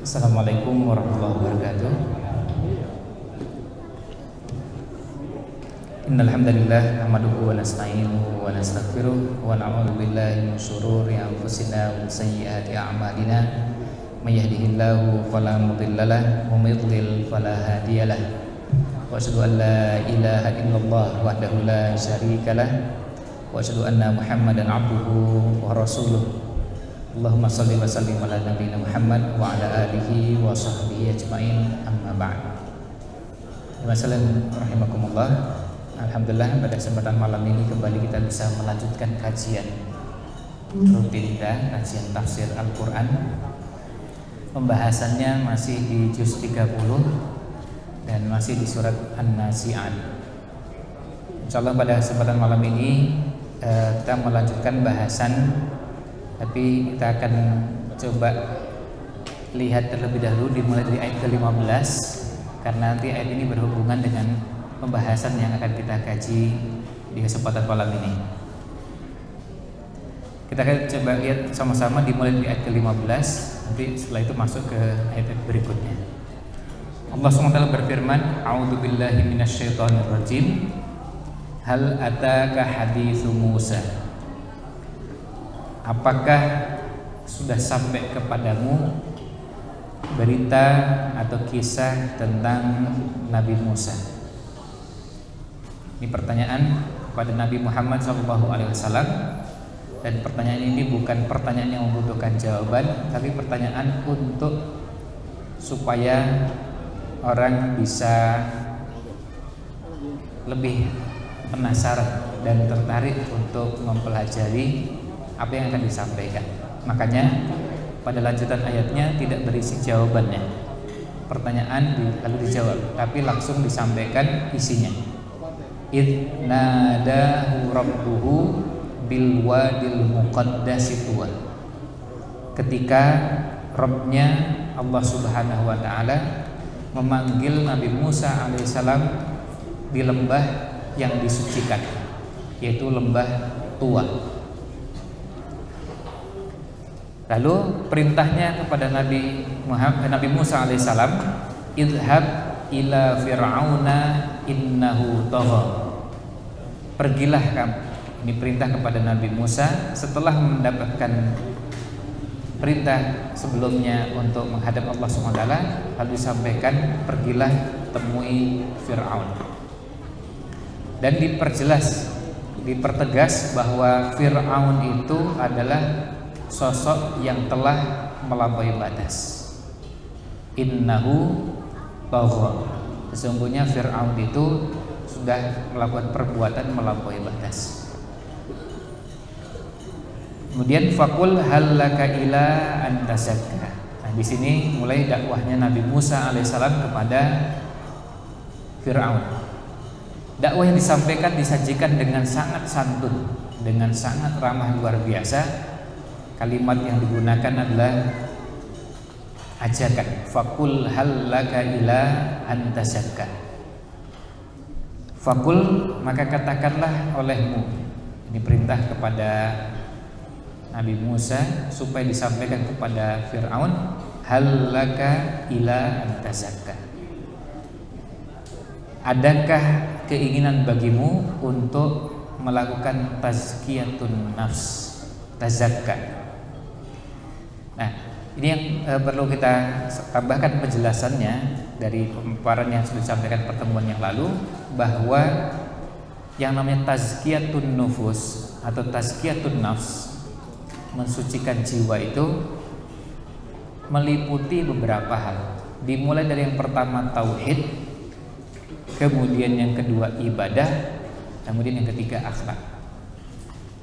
Assalamualaikum warahmatullahi wabarakatuh. Innal hamdalillah nahmaduhu wa nasta'inuhu wa nastaghfiruh wa na'udzu billahi min shururi anfusina wa sayyiati a'malina. May yahdihillahu fala mudilla lahu wa may yudlil fala hadiya lahu. Wa asyhadu an la ilaha illallah wahdahu la syarika lahu wa asyhadu anna Muhammadan abduhu wa rasuluh. Allahumma shalli wa sallim ala nabiyina Muhammad wa ala alihi wa sahbihi ajmain, amma ba'd. Wassalamualaikum rahimakumullah. Alhamdulillah pada kesempatan malam ini kembali kita bisa melanjutkan kajian rutin kita, kajian tafsir Al-Quran. Pembahasannya masih di juz 30 dan masih di surat An-Nazi'at. Insyaallah pada kesempatan malam ini kita melanjutkan bahasan, tapi kita akan coba lihat terlebih dahulu dimulai dari ayat ke-15, karena nanti ayat ini berhubungan dengan pembahasan yang akan kita kaji di kesempatan malam ini. Kita akan coba lihat sama-sama dimulai dari ayat ke-15, nanti setelah itu masuk ke ayat berikutnya. Allah SWT berfirman, A'udzubillahi minasyaitonirrajim. Hal ataka haditsu Musa. Apakah sudah sampai kepadamu berita atau kisah tentang Nabi Musa? Ini pertanyaan kepada Nabi Muhammad SAW, dan pertanyaan ini bukan pertanyaan yang membutuhkan jawaban, tapi pertanyaan untuk supaya orang bisa lebih penasaran dan tertarik untuk mempelajari apa yang akan disampaikan. Makanya pada lanjutan ayatnya tidak berisi jawabannya, pertanyaan lalu dijawab, tapi langsung disampaikan isinya. Idh nadahu rabbuhu bil wadil muqaddasi tuwa. Ketika Rabbnya Allah Subhanahu wa taala memanggil Nabi Musa alaihissalam di lembah yang disucikan, yaitu lembah Tuwa. Lalu perintahnya kepada Nabi Musa alaihissalam, idhab ila fir'auna innahu tagha. Pergilah kamu. Ini perintah kepada Nabi Musa setelah mendapatkan perintah sebelumnya untuk menghadap Allah SWT, lalu disampaikan pergilah temui Fir'aun. Dan dipertegas bahwa Fir'aun itu adalah sosok yang telah melampaui batas. Innahu tagha. Sesungguhnya Fir'aun itu sudah melakukan perbuatan melampaui batas. Kemudian faqul hal laka ila an tazakka. Nah, di sini mulai dakwahnya Nabi Musa alaihissalam kepada Fir'aun. Dakwah yang disampaikan disajikan dengan sangat santun, dengan sangat ramah luar biasa. Kalimat yang digunakan adalah ajakan. Faqul hal laka ila an tazakka. Faqul, maka katakanlah olehmu. Ini perintah kepada Nabi Musa supaya disampaikan kepada Fir'aun, hal laka ila an tazakka. Adakah keinginan bagimu untuk melakukan tazkiyatun nafs, tazakka? Nah, ini yang perlu kita tambahkan penjelasannya dari pemaparan yang sudah disampaikan pertemuan yang lalu, bahwa yang namanya tazkiyatun nufus atau tazkiyatun nafs, mensucikan jiwa, itu meliputi beberapa hal. Dimulai dari yang pertama tauhid, kemudian yang kedua ibadah, kemudian yang ketiga akhlak.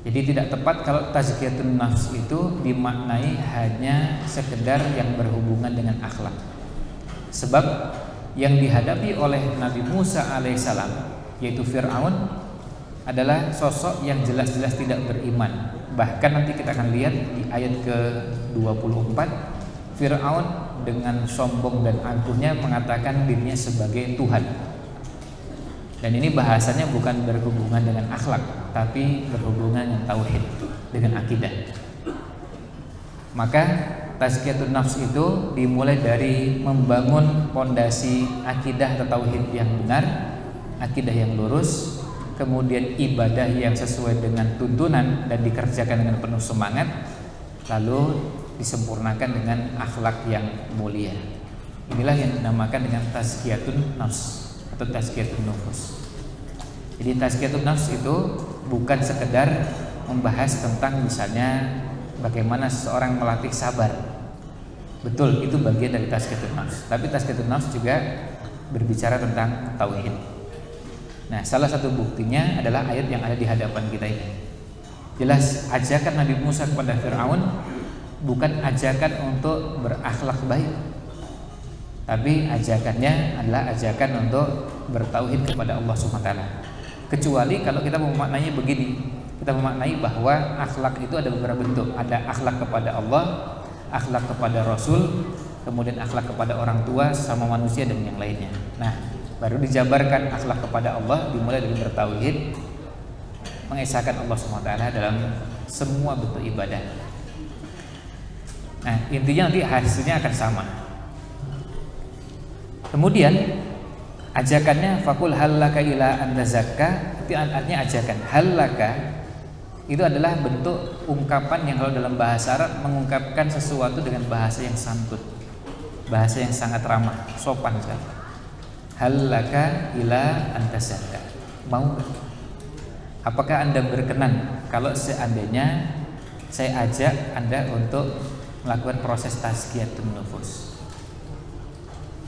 Jadi tidak tepat kalau tazkiyatun nafs itu dimaknai hanya sekedar yang berhubungan dengan akhlak. Sebab yang dihadapi oleh Nabi Musa alaihissalam, yaitu Fir'aun, adalah sosok yang jelas-jelas tidak beriman. Bahkan nanti kita akan lihat di ayat ke-24, Fir'aun dengan sombong dan angkuhnya mengatakan dirinya sebagai Tuhan. Dan ini bahasanya bukan berhubungan dengan akhlak, tapi berhubungan dengan tauhid, dengan akidah. Maka tazkiyatun nafs itu dimulai dari membangun pondasi akidah atau tauhid yang benar, akidah yang lurus, kemudian ibadah yang sesuai dengan tuntunan dan dikerjakan dengan penuh semangat, lalu disempurnakan dengan akhlak yang mulia. Inilah yang dinamakan dengan tazkiyatun nafs atau tazkiyatun nufus. Jadi tazkiyatun nafs itu bukan sekedar membahas tentang misalnya bagaimana seseorang melatih sabar. Betul, itu bagian dari tazkiyatun nafs. Tapi tazkiyatun nafs juga berbicara tentang tauhid. Nah, salah satu buktinya adalah ayat yang ada di hadapan kita ini. Jelas ajakan Nabi Musa kepada Fir'aun bukan ajakan untuk berakhlak baik, tapi ajakannya adalah ajakan untuk bertauhid kepada Allah SWT. Kecuali kalau kita memaknainya begini, kita memaknai bahwa akhlak itu ada beberapa bentuk. Ada akhlak kepada Allah, akhlak kepada Rasul, kemudian akhlak kepada orang tua, sama manusia dan yang lainnya. Nah, baru dijabarkan akhlak kepada Allah dimulai dari bertauhid, mengesahkan Allah SWT dalam semua bentuk ibadah. Nah, intinya nanti hasilnya akan sama. Kemudian ajakannya fakul halaka ila an tazakka, itu artinya ajakan. Halaka itu adalah bentuk ungkapan yang kalau dalam bahasa Arab mengungkapkan sesuatu dengan bahasa yang santun, bahasa yang sangat ramah, sopan sekali. Halaka ila an tazakka, mau? Apakah Anda berkenan kalau seandainya saya ajak Anda untuk melakukan proses tazkiyatun nufus?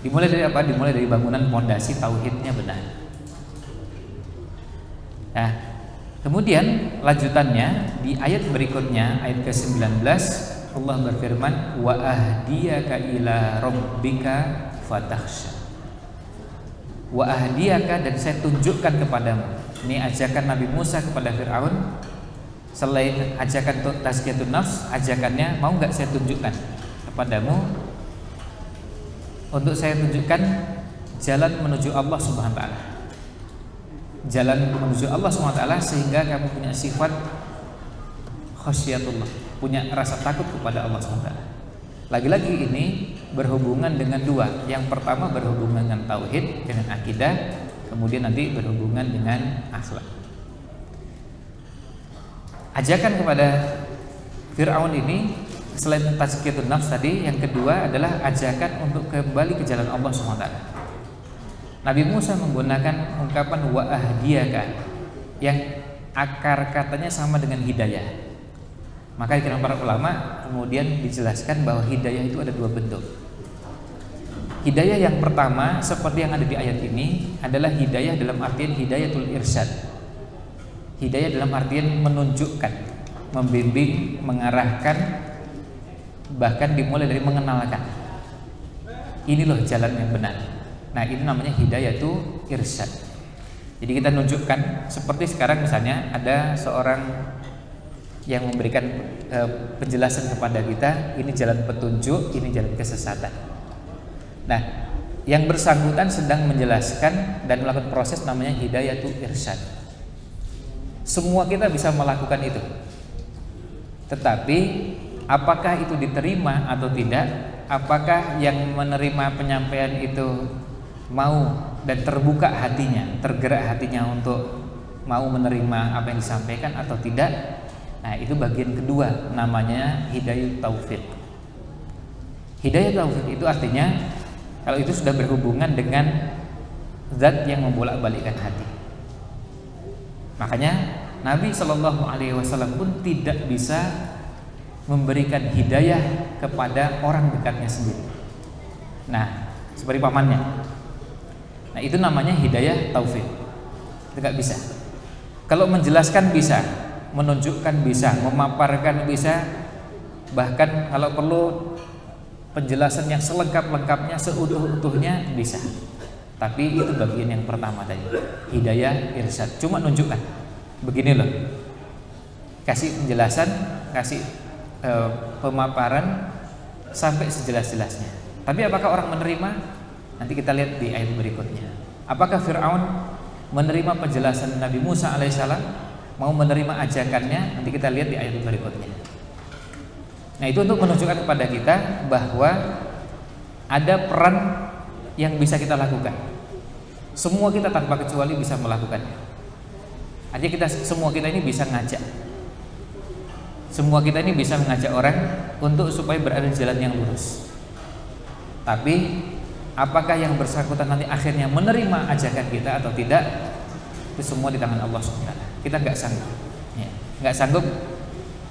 Dimulai dari apa? Dimulai dari bangunan pondasi tauhidnya benar. Nah, kemudian lanjutannya di ayat berikutnya, ayat ke-19, Allah berfirman, wa ahdiyaka ila rabbika fatakhsha. Wa ahdiyaka, dan saya tunjukkan kepadamu. Ini ajakan Nabi Musa kepada Fir'aun. Selain ajakan tazkiyatun nafs, ajakannya mau nggak saya tunjukkan kepadamu, untuk saya tunjukkan jalan menuju Allah Subhanahu wa taala. Jalan menuju Allah Subhanahu wa taala sehingga kamu punya sifat khasyatullah, punya rasa takut kepada Allah Subhanahu wa taala. Lagi-lagi ini berhubungan dengan dua. Yang pertama berhubungan dengan tauhid, dengan akidah, kemudian nanti berhubungan dengan akhlak. Ajakan kepada Fir'aun ini selain tazkiyatun nafs tadi, yang kedua adalah ajakan untuk kembali ke jalan Allah SWT. Nabi Musa menggunakan ungkapan wa ahdiyaka yang akar katanya sama dengan hidayah. Maka di kalangan para ulama kemudian dijelaskan bahwa hidayah itu ada dua bentuk. Hidayah yang pertama seperti yang ada di ayat ini adalah hidayah dalam artian hidayatul irsyad. Hidayah dalam artian menunjukkan, membimbing, mengarahkan, bahkan dimulai dari mengenalkan. Ini loh jalan yang benar. Nah, itu namanya hidayah itu irsyad. Jadi kita nunjukkan, seperti sekarang misalnya ada seorang yang memberikan penjelasan kepada kita, ini jalan petunjuk, ini jalan kesesatan. Nah, yang bersangkutan sedang menjelaskan dan melakukan proses namanya hidayah itu irsyad. Semua kita bisa melakukan itu. Tetapi apakah itu diterima atau tidak? Apakah yang menerima penyampaian itu mau dan terbuka hatinya, tergerak hatinya untuk mau menerima apa yang disampaikan atau tidak? Nah, itu bagian kedua, namanya hidayah taufik. Hidayah taufik itu artinya kalau itu sudah berhubungan dengan zat yang membolak-balikkan hati. Makanya Nabi SAW pun tidak bisa memberikan hidayah kepada orang dekatnya sendiri. Nah, seperti pamannya. Nah, itu namanya hidayah taufik. Itu gak bisa. Kalau menjelaskan bisa, menunjukkan bisa, memaparkan bisa, bahkan kalau perlu penjelasan yang selengkap-lengkapnya, seutuh-utuhnya bisa. Tapi itu bagian yang pertama tadi, hidayah irsyad, cuma nunjukkan. Begini loh, kasih penjelasan, kasih pemaparan sampai sejelas-jelasnya. Tapi apakah orang menerima? Nanti kita lihat di ayat berikutnya. Apakah Fir'aun menerima penjelasan Nabi Musa alaihissalam, mau menerima ajakannya? Nanti kita lihat di ayat berikutnya. Nah, itu untuk menunjukkan kepada kita bahwa ada peran yang bisa kita lakukan. Semua kita tanpa kecuali bisa melakukannya. Artinya semua kita ini bisa ngajak. Semua kita ini bisa mengajak orang untuk supaya berada di jalan yang lurus. Tapi apakah yang bersangkutan nanti akhirnya menerima ajakan kita atau tidak, itu semua di tangan Allah SWT. Kita nggak sanggup, ya, nggak sanggup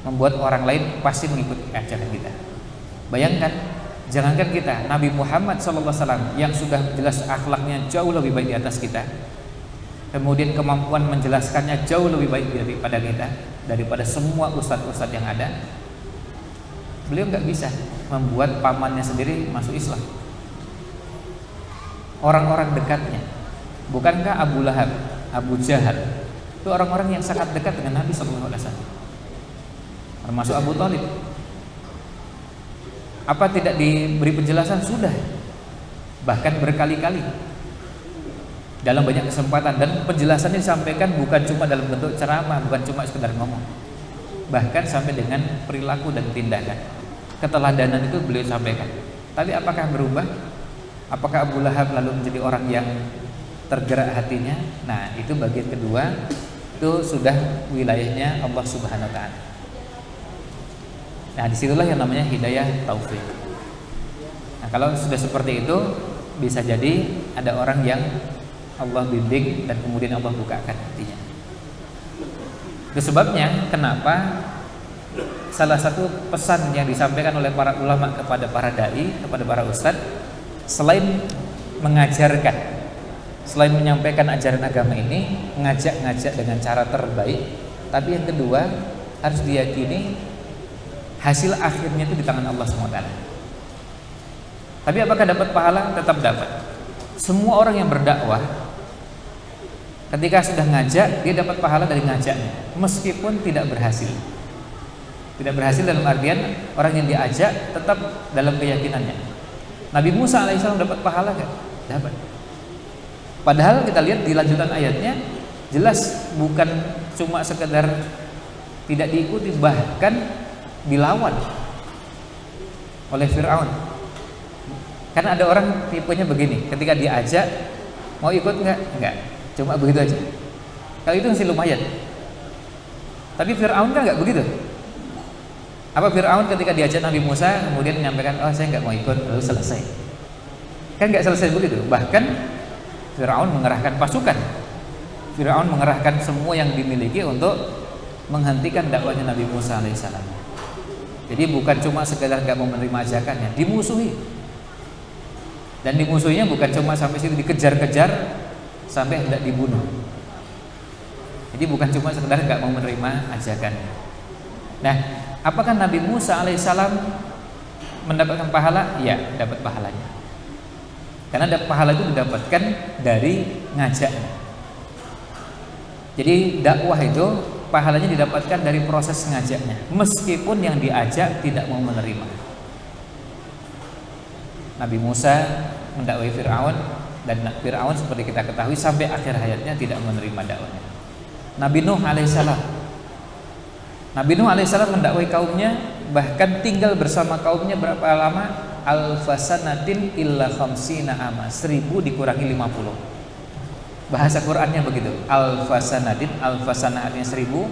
membuat orang lain pasti mengikuti ajakan kita. Bayangkan, jangankan kita, Nabi Muhammad SAW yang sudah jelas akhlaknya jauh lebih baik di atas kita, kemudian kemampuan menjelaskannya jauh lebih baik daripada kita, daripada semua ustadz-ustadz yang ada. Beliau nggak bisa membuat pamannya sendiri masuk Islam. Orang-orang dekatnya, bukankah Abu Lahab, Abu Jahal, itu orang-orang yang sangat dekat dengan Nabi SAW, termasuk Abu Thalib. Apa tidak diberi penjelasan? Sudah, bahkan berkali-kali dalam banyak kesempatan, dan penjelasannya disampaikan bukan cuma dalam bentuk ceramah, bukan cuma sekedar ngomong, bahkan sampai dengan perilaku dan tindakan, keteladanan itu beliau sampaikan. Tapi apakah berubah? Apakah Abu Lahab lalu menjadi orang yang tergerak hatinya? Nah, itu bagian kedua, itu sudah wilayahnya Allah Subhanahu wa Ta'ala. Nah, disitulah yang namanya hidayah taufik. Nah, kalau sudah seperti itu, bisa jadi ada orang yang Allah bimbing dan kemudian Allah bukakan hatinya. Itu sebabnya kenapa salah satu pesan yang disampaikan oleh para ulama kepada para dai, kepada para ustadz, selain mengajarkan, selain menyampaikan ajaran agama ini, ngajak-ngajak dengan cara terbaik, tapi yang kedua harus diyakini hasil akhirnya itu di tangan Allah SWT. Tapi apakah dapat pahala? Tetap dapat. Semua orang yang berdakwah, ketika sudah ngajak, dia dapat pahala dari ngajaknya, meskipun tidak berhasil. Tidak berhasil dalam artian orang yang diajak tetap dalam keyakinannya. Nabi Musa alaihissalam dapat pahala gak? Dapat. Padahal kita lihat di lanjutan ayatnya, jelas bukan cuma sekedar tidak diikuti, bahkan dilawan oleh Fir'aun. Karena ada orang tipenya begini, ketika diajak mau ikut enggak, cuma begitu aja. Kalau itu masih lumayan. Tapi Fir'aun kan enggak begitu. Apa Fir'aun ketika diajak Nabi Musa kemudian menyampaikan, oh saya enggak mau ikut, lalu selesai? Kan enggak selesai begitu. Bahkan Fir'aun mengerahkan pasukan, Fir'aun mengerahkan semua yang dimiliki untuk menghentikan dakwahnya Nabi Musa alaihissalam. Jadi bukan cuma sekedar gak mau menerima ajakannya, dimusuhi. Dan dimusuhinya bukan cuma sampai situ, dikejar-kejar sampai hendak dibunuh. Jadi bukan cuma sekedar gak mau menerima ajakannya. Nah, apakah Nabi Musa alaihissalam mendapatkan pahala? Ya, dapat pahalanya. Karena pahala itu didapatkan dari ngajaknya. Jadi dakwah itu pahalanya didapatkan dari proses ngajaknya, meskipun yang diajak tidak mau menerima. Nabi Musa mendakwai Fir'aun, dan Fir'aun seperti kita ketahui sampai akhir hayatnya tidak menerima dakwahnya. Nabi Nuh alaihissalam mendakwai kaumnya, bahkan tinggal bersama kaumnya berapa lama? Alfasanatin illa khamsina ama, 1000 dikurangi 50. Bahasa Qur'annya begitu, alfasanatin, alfasanah artinya 1000,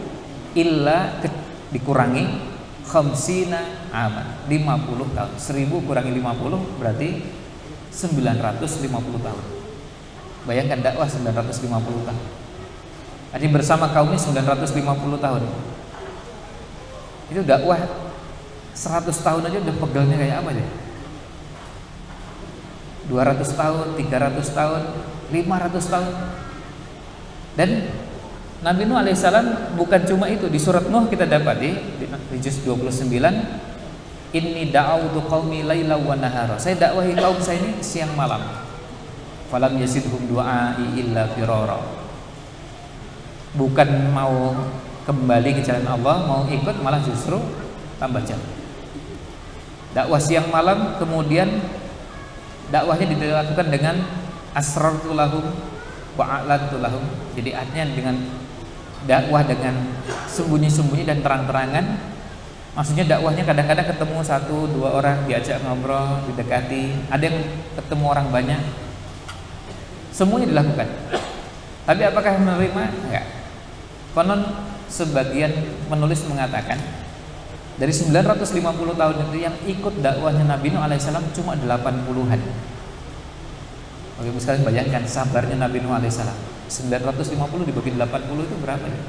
illa dikurangi khamsina ama, 50 tahun. 1000 kurangi 50 berarti 950 tahun. Bayangkan dakwah 950 tahun. Jadi bersama kaumnya 950 tahun. Itu dakwah 100 tahun aja udah pegelnya kayak apa deh? 200 tahun, 300 tahun, 500 tahun. Dan Nabi Nuh alaihissalam bukan cuma itu. Di surat Nuh kita dapat di juz 29, inni da'autu qaumi laila wa nahara, saya dakwahi kaum saya ini siang malam. Falam yazidhum du'ai illa firara. Bukan mau kembali ke jalan Allah, mau ikut, malah justru tambah jauh. Dakwah siang malam, kemudian dakwahnya dilakukan dengan asrartu lahum wa a'lantu lahum. Jadi artinya dengan dakwah dengan sembunyi-sembunyi dan terang-terangan, Maksudnya dakwahnya kadang-kadang ketemu 1-2 orang, diajak ngobrol, didekati, ada yang ketemu orang banyak. Semuanya dilakukan. Tapi apakah menerima? Enggak. Konon sebagian penulis mengatakan dari 950 tahun itu yang ikut dakwahnya Nabi Nuh alaihissalam cuma 80-an. Oke, Ibu sekalian bayangkan sabarnya Nabi Nuh alaihissalam. 950 dibagi 80 itu berapa ya?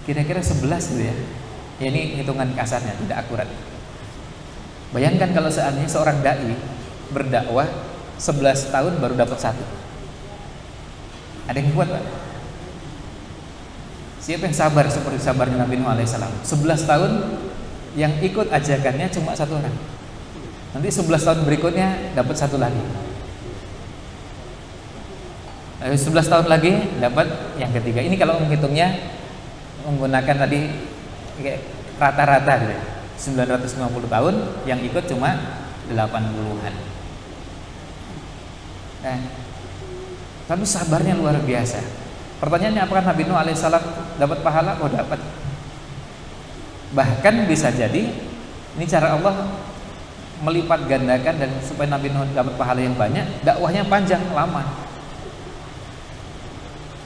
Kira-kira 11 gitu ya. Ya ini hitungan kasarnya, tidak akurat. Bayangkan kalau seandainya seorang dai berdakwah 11 tahun baru dapat 1. Ada yang kuat, Pak? Siapa yang sabar seperti sabarnya Nabi Nuh alaihissalam? 11 tahun yang ikut ajakannya cuma 1 orang. Nanti 11 tahun berikutnya dapat 1 lagi. 11 tahun lagi dapat yang ketiga. Ini kalau menghitungnya menggunakan tadi rata-rata gitu. 950 tahun yang ikut cuma 80-an. Tapi sabarnya luar biasa. Pertanyaannya, apakah Nabi Nuh alaihissalam dapat pahala? Oh, dapat. Bahkan bisa jadi ini cara Allah melipat gandakan, dan supaya Nabi Nuh dapat pahala yang banyak, dakwahnya panjang, lama.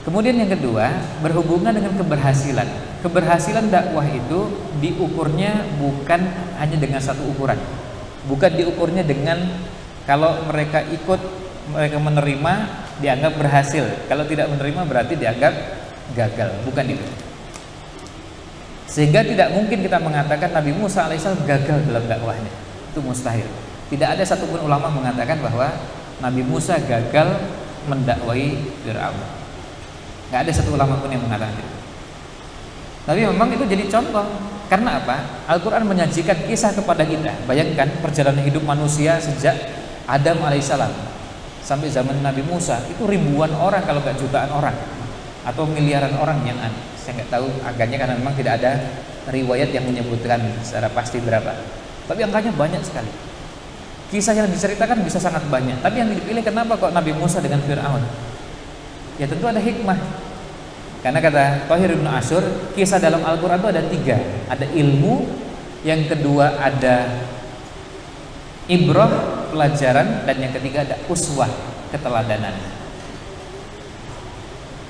Kemudian yang kedua, berhubungan dengan keberhasilan. Keberhasilan dakwah itu diukurnya bukan hanya dengan satu ukuran. Bukan diukurnya dengan kalau mereka ikut, mereka menerima, dianggap berhasil. Kalau tidak menerima berarti dianggap gagal. Bukan itu. Sehingga tidak mungkin kita mengatakan Nabi Musa alaihissalam gagal dalam dakwahnya. Itu mustahil. Tidak ada satupun ulama mengatakan bahwa Nabi Musa gagal mendakwai Fir'aun. Nggak ada satu ulama pun yang mengatakan itu. Tapi memang itu jadi contoh. Karena apa? Al-Quran menyajikan kisah kepada kita. Bayangkan perjalanan hidup manusia sejak Adam alaihissalam sampai zaman Nabi Musa, itu ribuan orang kalau nggak jutaan orang, atau miliaran orang yang saya nggak tahu angkanya karena memang tidak ada riwayat yang menyebutkan secara pasti berapa. Tapi angkanya banyak sekali. Kisah yang diceritakan bisa sangat banyak. Tapi yang dipilih kenapa kok Nabi Musa dengan Fir'aun? Ya tentu ada hikmah. Karena kata Thahir bin Asyur, kisah dalam Al-Quran itu ada 3. Ada ilmu, yang kedua ada ibrah, pelajaran, dan yang ketiga ada uswah, keteladanan.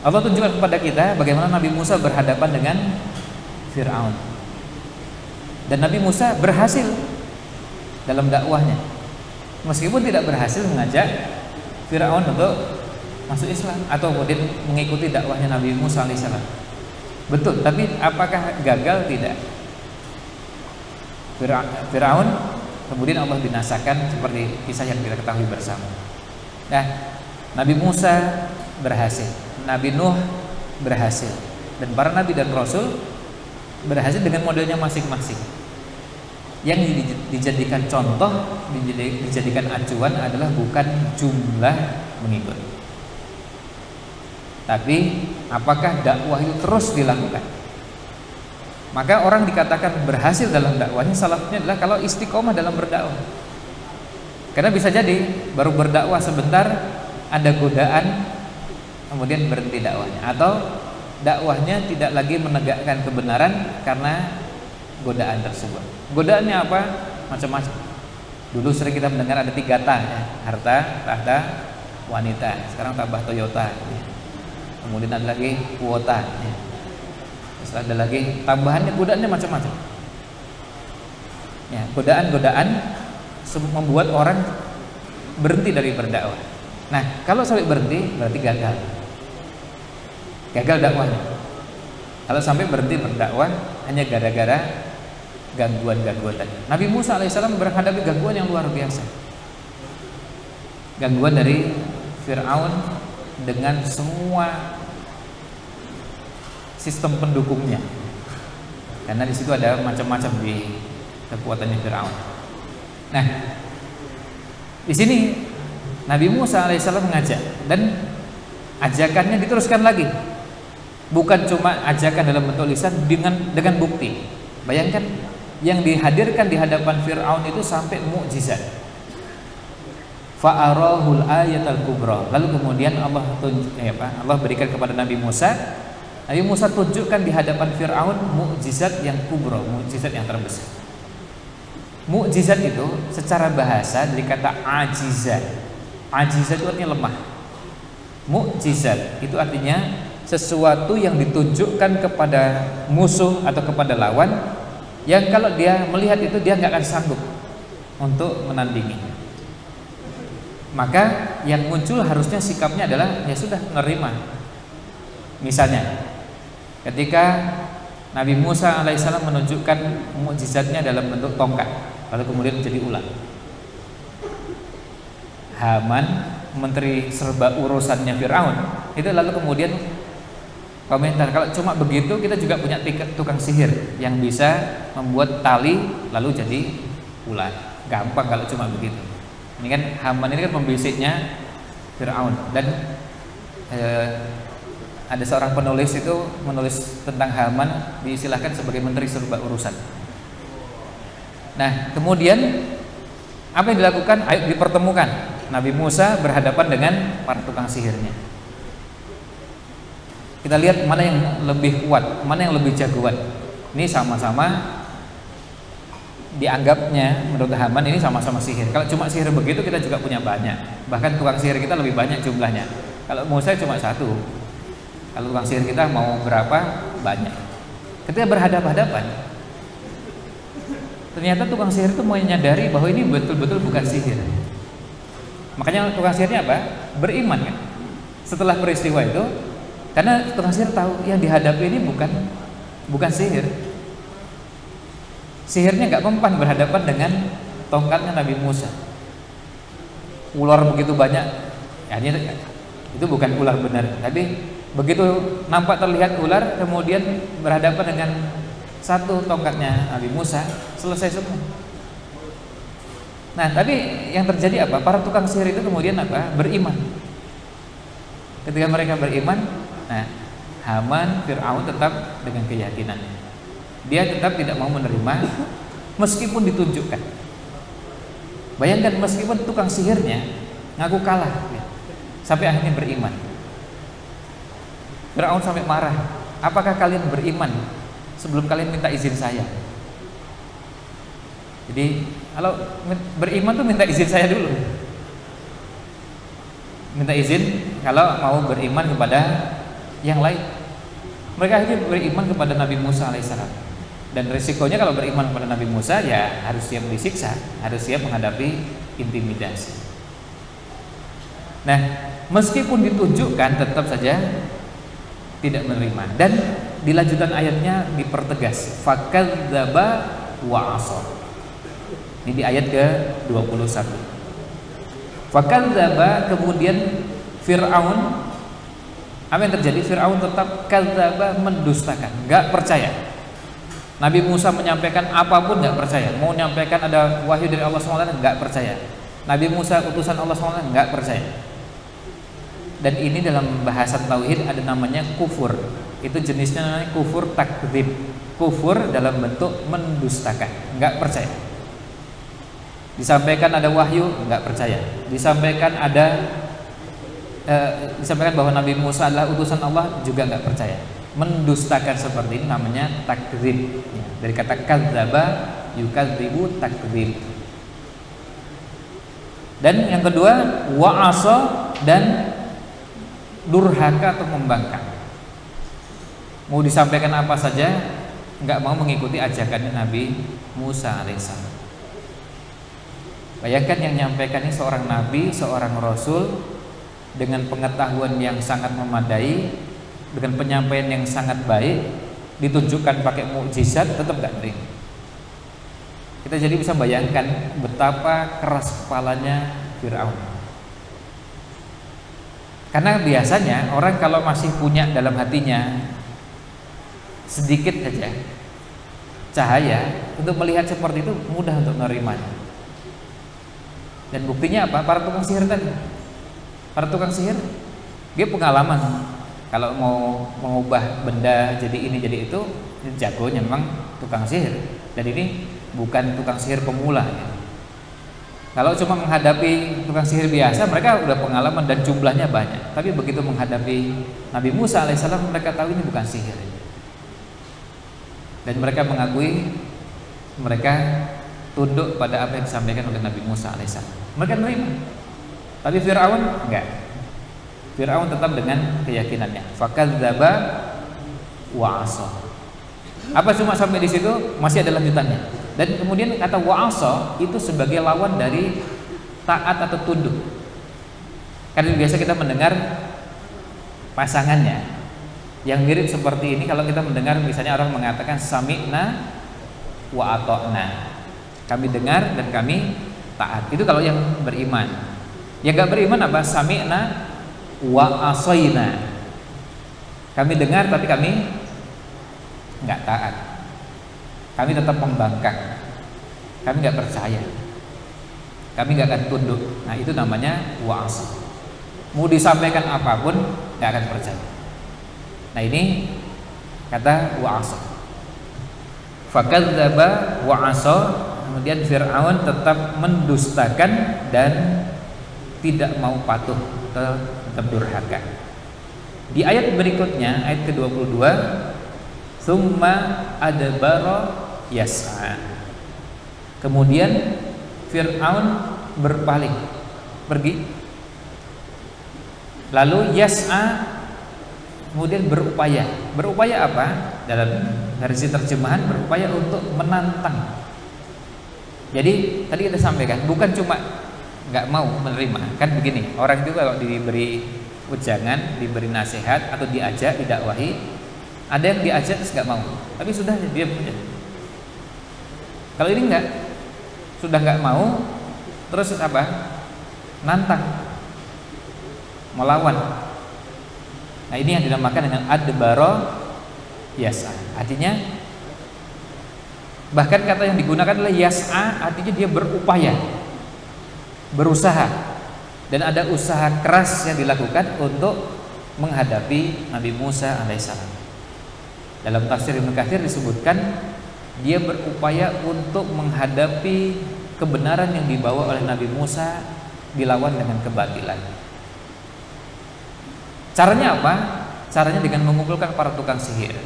Allah tunjukkan kepada kita bagaimana Nabi Musa berhadapan dengan Fir'aun. Dan Nabi Musa berhasil dalam dakwahnya. Meskipun tidak berhasil mengajak Fir'aun untuk masuk Islam atau kemudian mengikuti dakwahnya Nabi Musa alaihissalam. Betul, tapi apakah gagal? Tidak. Fir'aun kemudian Allah binasakan seperti kisah yang kita ketahui bersama. Nah, Nabi Musa berhasil, Nabi Nuh berhasil, dan para nabi dan rasul berhasil dengan modelnya masing-masing. Yang dijadikan contoh, dijadikan acuan adalah bukan jumlah mengikut, tapi apakah dakwah itu terus dilakukan. Maka orang dikatakan berhasil dalam dakwahnya salah satunya adalah kalau istiqomah dalam berdakwah. Karena bisa jadi baru berdakwah sebentar ada godaan, kemudian berhenti dakwahnya, atau dakwahnya tidak lagi menegakkan kebenaran karena godaan tersebut. Godaannya apa? Macam-macam. Dulu sering kita mendengar ada 3 ta, ya. Harta, tahta, wanita. Sekarang tambah Toyota, ya. Kemudian ada lagi kuota, ya. Terus ada lagi tambahannya, godaannya macam-macam. Ya, godaan-godaan membuat orang berhenti dari berdakwah. Nah, kalau sampai berhenti berarti gagal. Gagal dakwahnya. Kalau sampai berhenti berdakwah hanya gara-gara gangguan-gangguan tadi. Nabi Musa alaihissalam menghadapi gangguan yang luar biasa. Gangguan dari Fir'aun dengan semua sistem pendukungnya. Karena di situ ada macam-macam di kekuatannya Fir'aun. Nah, di sini Nabi Musa alaihissalam mengajak, dan ajakannya diteruskan lagi. Bukan cuma ajakan dalam bentuk lisan, dengan bukti. Bayangkan yang dihadirkan di hadapan Fir'aun itu sampai mukjizat. Fa'arahul ayatal kubra. Lalu kemudian Allah berikan kepada Nabi Musa Nabi Musa tunjukkan di hadapan Fir'aun mukjizat yang kubro, mukjizat yang terbesar. Mukjizat itu secara bahasa dari kata ajizat. Ajizat itu artinya lemah. Mukjizat itu artinya sesuatu yang ditunjukkan kepada musuh atau kepada lawan, yang kalau dia melihat itu dia nggak akan sanggup untuk menandingi. Maka yang muncul harusnya sikapnya adalah ya sudah, menerima. Misalnya ketika Nabi Musa alaihissalam menunjukkan mukjizatnya dalam bentuk tongkat, lalu kemudian menjadi ular. Haman, menteri serba urusannya Fir'aun, itu lalu kemudian komentar, kalau cuma begitu kita juga punya tukang sihir yang bisa membuat tali lalu jadi ular. Gampang kalau cuma begitu. Ini kan Haman ini kan pembisiknya Fir'aun. Dan ada seorang penulis itu menulis tentang Haman, diistilahkan sebagai menteri serba urusan. Nah kemudian apa yang dilakukan? Ayo dipertemukan. Nabi Musa berhadapan dengan para tukang sihirnya. Kita lihat mana yang lebih kuat, mana yang lebih jagoan. Ini sama-sama dianggapnya menurut Haman ini sama-sama sihir. Kalau cuma sihir begitu kita juga punya banyak. Bahkan tukang sihir kita lebih banyak jumlahnya. Kalau Musa cuma satu. Kalau tukang sihir kita mau berapa? Banyak. Ketika berhadapan-hadapan, ternyata tukang sihir itu menyadari bahwa ini betul-betul bukan sihir. Makanya tukang sihirnya apa? Beriman kan? Setelah peristiwa itu, karena tukang sihir tahu yang dihadapi ini bukan sihir. Sihirnya nggak mempan berhadapan dengan tongkatnya Nabi Musa. Ular begitu banyak, ya itu bukan ular benar. Tapi begitu nampak terlihat ular, kemudian berhadapan dengan satu tongkatnya Nabi Musa, selesai semua. Nah, tapi yang terjadi apa? Para tukang sihir itu kemudian apa? Beriman. Ketika mereka beriman, nah, Haman, Fir'aun tetap dengan keyakinannya. Dia tetap tidak mau menerima meskipun ditunjukkan. Bayangkan meskipun tukang sihirnya ngaku kalah, ya, sampai akhirnya beriman. Fir'aun sampai marah. Apakah kalian beriman sebelum kalian minta izin saya? Jadi kalau beriman tuh minta izin saya dulu. Minta izin kalau mau beriman kepada yang lain. Mereka akhirnya beriman kepada Nabi Musa alaihissalam. Dan risikonya kalau beriman kepada Nabi Musa ya harus siap disiksa, harus siap menghadapi intimidasi. Nah, meskipun ditunjukkan tetap saja tidak menerima. Dan di lanjutan ayatnya dipertegas, fakadzdzaba wa 'asha. Ini di ayat ke-21. Fakadzdzaba, kemudian Fir'aun, apa yang terjadi? Fir'aun tetap kadzdzaba, mendustakan, enggak percaya. Nabi Musa menyampaikan apapun enggak percaya. Mau menyampaikan ada wahyu dari Allah SWT enggak percaya. Nabi Musa utusan Allah SWT enggak percaya. Dan ini dalam bahasan tauhid ada namanya kufur. Itu jenisnya namanya kufur takdzib. Kufur dalam bentuk mendustakan, enggak percaya. Disampaikan ada wahyu, enggak percaya. Disampaikan bahwa Nabi Musa adalah utusan Allah, juga enggak percaya. Mendustakan seperti ini namanya takdzib. Ya, dari kata kadzdzaba yukadzibu, takdzib. Dan yang kedua, wa'asa, dan durhaka atau membangkang. Mau disampaikan apa saja enggak mau mengikuti ajakannya Nabi Musa alaihissalam. Bayangkan yang menyampaikan ini seorang nabi, seorang rasul dengan pengetahuan yang sangat memadai, dengan penyampaian yang sangat baik, ditunjukkan pakai mukjizat, tetap gak terima. Kita jadi bisa bayangkan betapa keras kepalanya Fir'aun. Karena biasanya orang kalau masih punya dalam hatinya sedikit saja cahaya, untuk melihat seperti itu mudah untuk menerimanya. Dan buktinya apa? Para tukang sihir tadi. Para tukang sihir, dia pengalaman. Kalau mau mengubah benda jadi ini jadi itu, jagonya memang tukang sihir. Dan ini bukan tukang sihir pemula, ya. Kalau cuma menghadapi tukang sihir biasa, mereka udah pengalaman dan jumlahnya banyak. Tapi begitu menghadapi Nabi Musa alaihissalam, mereka tahu ini bukan sihir. Dan mereka mengakui, mereka tunduk pada apa yang disampaikan oleh Nabi Musa alaihissalam. Mereka menerima. Tapi Fir'aun enggak. Fir'aun tetap dengan keyakinannya. Fakadzdzaba wa 'asa. Apa cuma sampai di situ? Masih ada lanjutannya. Dan kemudian kata wa'asa itu sebagai lawan dari taat atau tunduk. Karena biasa kita mendengar pasangannya yang mirip seperti ini. Kalau kita mendengar misalnya orang mengatakan sami'na wa ata'na, kami dengar dan kami taat. Itu kalau yang beriman. Yang gak beriman apa? Sami'na wa asaina, kami dengar tapi kami gak taat. Kami tetap membangkang, kami nggak percaya, kami nggak akan tunduk. Nah itu namanya wa'asa. Mau disampaikan apapun nggak akan percaya. Nah ini kata wa'asa. Fakadzdzaba wa'asa. Kemudian Fir'aun tetap mendustakan dan tidak mau patuh, tetap durhaka. Di ayat berikutnya, ayat ke-22, summa adbara yas'a. Kemudian Fir'aun berpaling, pergi. Lalu yas'a, kemudian berupaya. Berupaya apa? Dalam versi terjemahan berupaya untuk menantang. Jadi tadi kita sampaikan, bukan cuma nggak mau menerima. Kan begini, orang itu kalau diberi ujangan, diberi nasihat atau diajak, didakwahi, ada yang diajak terus nggak mau, tapi sudah dia punya. Kalau ini enggak, sudah nggak mau, terus apa? Nantang, melawan. Nah ini yang dinamakan dengan adbara yas'a. Artinya, bahkan kata yang digunakan adalah yas'a, artinya dia berupaya, berusaha, dan ada usaha keras yang dilakukan untuk menghadapi Nabi Musa alaihissalam. Dalam tafsir Ibnu Katsir disebutkan dia berupaya untuk menghadapi kebenaran yang dibawa oleh Nabi Musa dilawan dengan kebatilan. Caranya apa? Caranya dengan mengumpulkan para tukang sihir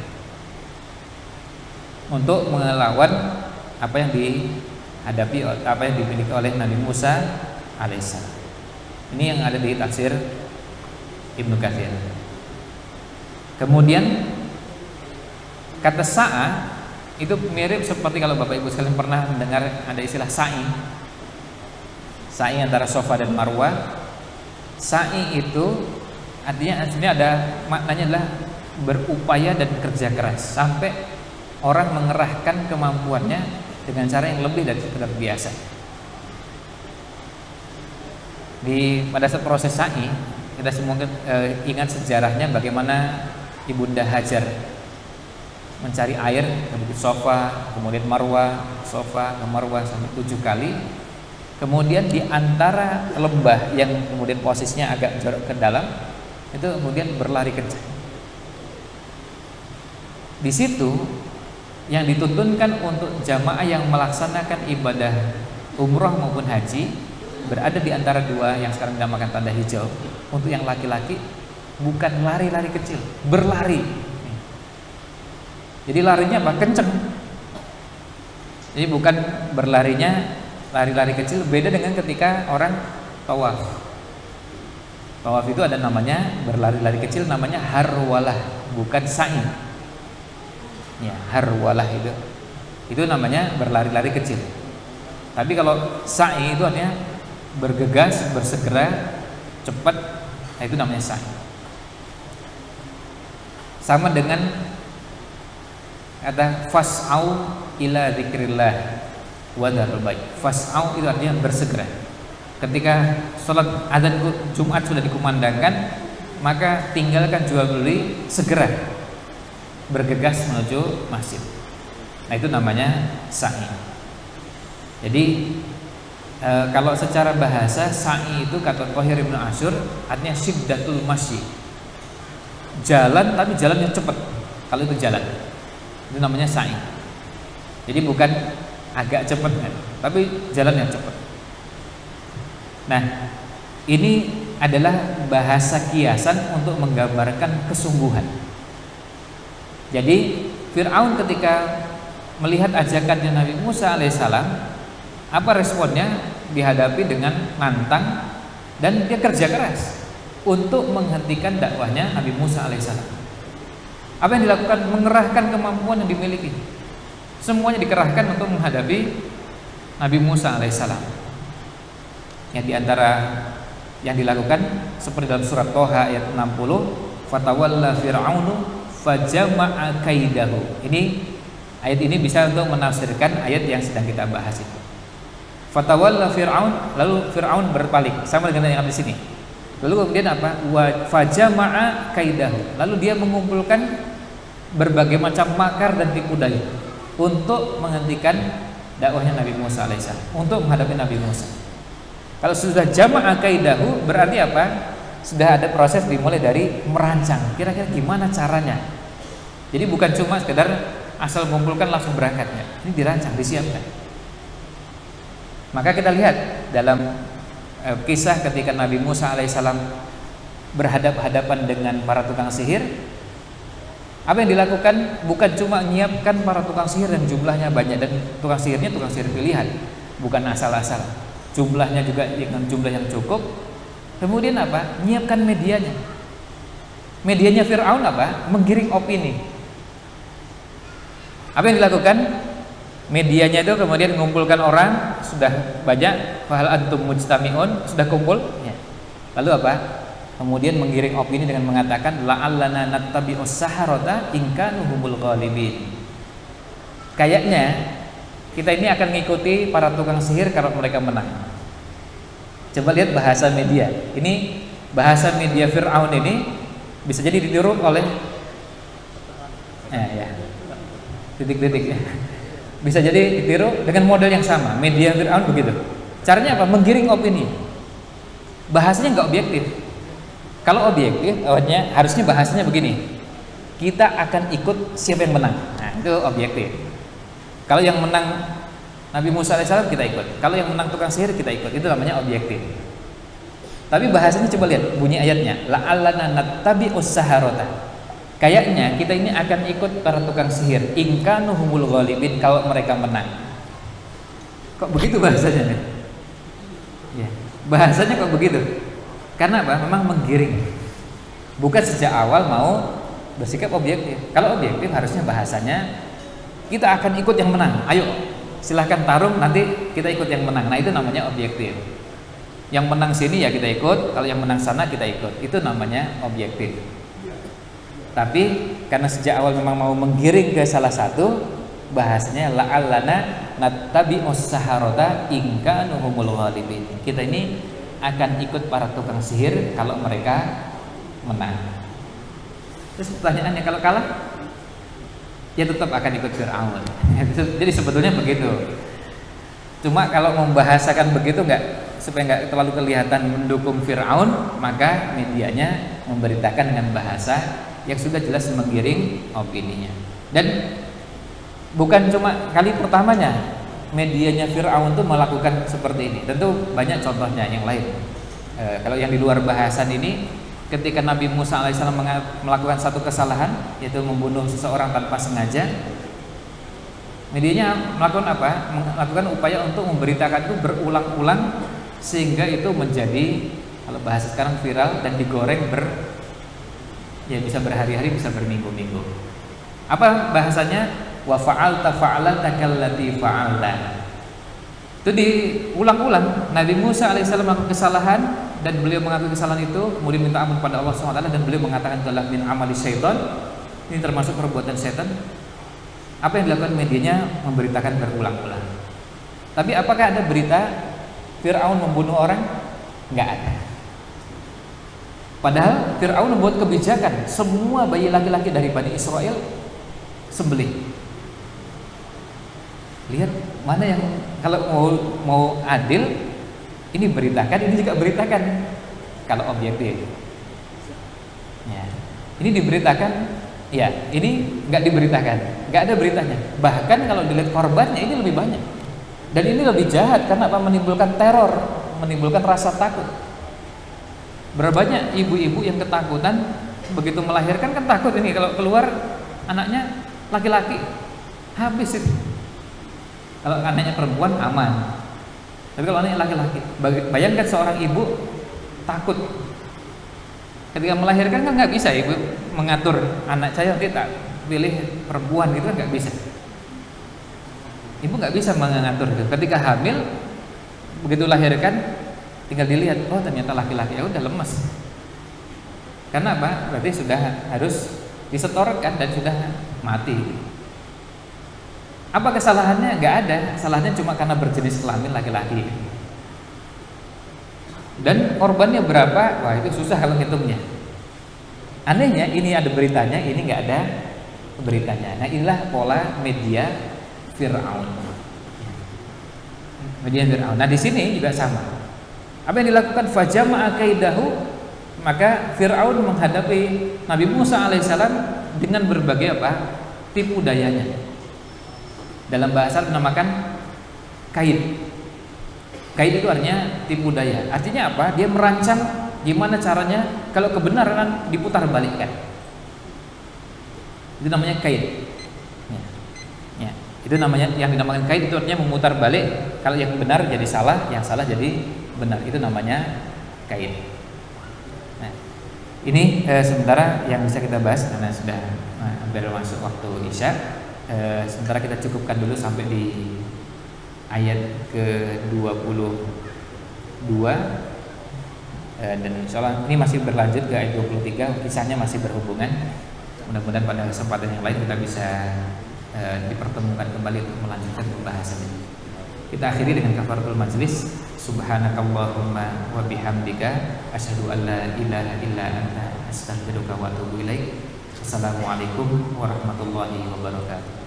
untuk melawan apa yang dihadapi, apa yang dimiliki oleh Nabi Musa alaihissalam. Ini yang ada di tafsir Ibnu Katsir. Kemudian kata sa'a itu mirip seperti kalau Bapak Ibu sekalian pernah mendengar ada istilah sa'i. Sa'i antara Safa dan Marwah. Sa'i itu artinya ada maknanya adalah berupaya dan kerja keras sampai orang mengerahkan kemampuannya dengan cara yang lebih dari sekedar biasa. Pada saat proses sa'i, kita semua ingat sejarahnya bagaimana Ibunda Hajar mencari air ke Bukit Safa, kemudian Marwah, Safa ke Marwah sampai 7 kali. Kemudian di antara lembah yang kemudian posisinya agak jorok ke dalam, itu kemudian berlari kencang. Di situ yang dituntunkan untuk jamaah yang melaksanakan ibadah umroh maupun haji berada di antara dua yang sekarang dinamakan tanda hijau. Untuk yang laki-laki bukan lari-lari kecil, berlari. Jadi larinya apa? Kenceng. Jadi bukan berlarinya lari-lari kecil, beda dengan ketika orang tawaf. Tawaf itu ada namanya berlari-lari kecil, namanya harwalah, bukan sa'i. Ya, harwalah itu namanya berlari-lari kecil. Tapi kalau sa'i itu artinya bergegas, bersegera, cepat, nah itu namanya sa'i. Sama dengan kata fas'au ila dzikrillah wa dzarul bai'. Fas'au itu artinya bersegera. Ketika sholat adzan Jumat sudah dikumandangkan, maka tinggalkan jual beli, segera bergegas menuju masjid. Nah itu namanya sa'i. Jadi kalau secara bahasa sa'i itu kata Thahir Ibnu Asyur artinya syiddatul masyi, jalan tapi jalan yang cepat. Kalau itu jalan, itu namanya sa'i. Jadi bukan agak cepat kan, tapi jalan yang cepat. Nah, ini adalah bahasa kiasan untuk menggambarkan kesungguhan. Jadi Fir'aun ketika melihat ajakannya Nabi Musa alaihissalam, apa responnya? Dihadapi dengan nantang dan dia kerja keras untuk menghentikan dakwahnya Nabi Musa alaihissalam. Apa yang dilakukan? Mengerahkan kemampuan yang dimiliki. Semuanya dikerahkan untuk menghadapi Nabi Musa alaihissalam. Yang diantara yang dilakukan seperti dalam surat Toha ayat 60, fatawalla fir'aunu fajama'a kaidahu. Ayat ini bisa untuk menafsirkan ayat yang sedang kita bahas itu. Fatawalla fir'aun, lalu Fir'aun berpaling, sama dengan yang ada di sini. Lalu kemudian apa? Wa fajama'a kaidahu. Lalu dia mengumpulkan berbagai macam makar dan tipu daya untuk menghentikan dakwahnya Nabi Musa alaihissalam, untuk menghadapi Nabi Musa. Kalau sudah jama'a kaidahu berarti apa? Sudah ada proses dimulai dari merancang. Kira-kira gimana caranya? Jadi bukan cuma sekedar asal mengumpulkan langsung berangkatnya. Ini dirancang, disiapkan. Maka kita lihat dalam kisah ketika Nabi Musa alaihissalam berhadapan-hadapan dengan para tukang sihir, apa yang dilakukan? Bukan cuma menyiapkan para tukang sihir yang jumlahnya banyak, dan tukang sihirnya tukang sihir pilihan, bukan asal-asal. Jumlahnya juga dengan jumlah yang cukup. Kemudian apa? Menyiapkan medianya. Medianya Fir'aun apa? Menggiring opini. Apa yang dilakukan? Medianya itu kemudian mengumpulkan orang, sudah banyak, fahal antum mujtami'un, sudah kumpul ya. Lalu apa? Kemudian menggiring opini dengan mengatakan la'allana nattabi'us saharata in kanu humul ghalibin. Kayaknya kita ini akan mengikuti para tukang sihir kalau mereka menang. Coba lihat bahasa media. Ini bahasa media Fir'aun ini bisa jadi ditiru oleh titik-titik. Bisa jadi ditiru dengan model yang sama. Media Fir'aun begitu. Caranya apa? Menggiring opini. Bahasanya nggak objektif. Kalau objektif, harusnya bahasanya begini. Kita akan ikut siapa yang menang. Nah, itu objektif. Kalau yang menang Nabi Musa alaihissalam kita ikut. Kalau yang menang tukang sihir kita ikut. Itu namanya objektif. Tapi bahasanya coba lihat bunyi ayatnya. La'allana nattabi'us saharata. Kayaknya kita ini akan ikut para tukang sihir. In kanu humul ghalibin, kalau mereka menang. Kok begitu bahasanya? Ya, bahasanya kok begitu? Karena apa? Memang menggiring. Bukan sejak awal mau bersikap objektif. Kalau objektif harusnya bahasanya kita akan ikut yang menang. Ayo, silahkan tarung, nanti kita ikut yang menang. Nah, itu namanya objektif. Yang menang sini ya kita ikut, kalau yang menang sana kita ikut. Itu namanya objektif. Tapi karena sejak awal memang mau menggiring ke salah satu, bahasanya la'allana nattabi'us saharata in kanu humul ghalibin. Kita ini akan ikut para tukang sihir kalau mereka menang. Terus pertanyaannya, kalau kalah? Ya tetap akan ikut Fir'aun. Jadi sebetulnya begitu. Cuma kalau membahasakan begitu supaya nggak terlalu kelihatan mendukung Fir'aun, maka medianya memberitakan dengan bahasa yang sudah jelas menggiring opininya. Dan bukan cuma kali pertamanya medianya Fir'aun itu melakukan seperti ini. Tentu banyak contohnya yang lain. Kalau yang di luar bahasan ini, ketika Nabi Musa alaihissalam melakukan satu kesalahan, yaitu membunuh seseorang tanpa sengaja, medianya melakukan apa? Melakukan upaya untuk memberitakan itu berulang-ulang sehingga itu menjadi, kalau bahasa sekarang, viral dan digoreng bisa berhari-hari, bisa berminggu-minggu. Apa bahasanya? Wa fa'alta fa'alata kallati fa'alta. Itu diulang-ulang. Nabi Musa alaihissalam melakukan kesalahan dan beliau mengakui kesalahan itu, kemudian minta ampun pada Allah SWT, dan beliau mengatakan itu adalah min amali syaitan. Ini termasuk perbuatan setan. Apa yang dilakukan medianya? Memberitakan berulang-ulang. Tapi apakah ada berita Fir'aun membunuh orang? Enggak ada. Padahal Fir'aun membuat kebijakan semua bayi laki-laki dari Bani Israel sembelih. Lihat mana yang kalau mau adil, ini beritakan, ini juga beritakan. Kalau objektif, ya, ini diberitakan, ya, ini nggak diberitakan, nggak ada beritanya. Bahkan kalau dilihat korbannya ini lebih banyak, dan ini lebih jahat karena apa? Menimbulkan teror, menimbulkan rasa takut. Berapa banyak ibu-ibu yang ketakutan begitu melahirkan, kan takut ini kalau keluar anaknya laki-laki, habis itu. Kalau anaknya perempuan aman, tapi kalau anaknya laki-laki, bayangkan seorang ibu takut ketika melahirkan, kan nggak bisa ibu mengatur anak saya nanti tak pilih perempuan, gitu kan nggak bisa. Ibu nggak bisa mengatur itu. Ketika hamil, begitu lahirkan, tinggal dilihat, oh ternyata laki-laki, ya udah lemes. Karena apa? Berarti sudah harus disetorkan dan sudah mati. Apa kesalahannya? Nggak ada. Kesalahannya cuma karena berjenis kelamin laki-laki. Dan korbannya berapa? Wah, itu susah kalau ngitungnya. Anehnya ini ada beritanya, ini nggak ada beritanya. Nah, inilah pola media Fir'aun. Media Fir'aun. Nah, di sini juga sama. Apa yang dilakukan? Fajama'a kaidahu, maka Fir'aun menghadapi Nabi Musa alaihissalam dengan berbagai apa? Tipu dayanya. Dalam bahasa dinamakan kaid. Kaid itu artinya tipu daya. Artinya apa? Dia merancang gimana caranya kalau kebenaran diputar balikkan. Itu namanya kaid. Ya. Itu namanya, yang dinamakan kaid itu artinya memutar balik. Kalau yang benar jadi salah, yang salah jadi benar. Itu namanya kaid. Nah, ini sementara yang bisa kita bahas karena sudah hampir masuk waktu Isya. Sementara kita cukupkan dulu sampai di ayat ke-22, dan insyaallah ini masih berlanjut ke ayat 23. Kisahnya masih berhubungan. Mudah-mudahan pada kesempatan yang lain kita bisa dipertemukan kembali untuk melanjutkan pembahasan ini. Kita akhiri dengan kafaratul majlis. Subhanakallahumma wa bihamdika asyhadu an la ilaha illa anta astaghfiruka wa atubu ilaik. Assalamualaikum warahmatullahi wabarakatuh.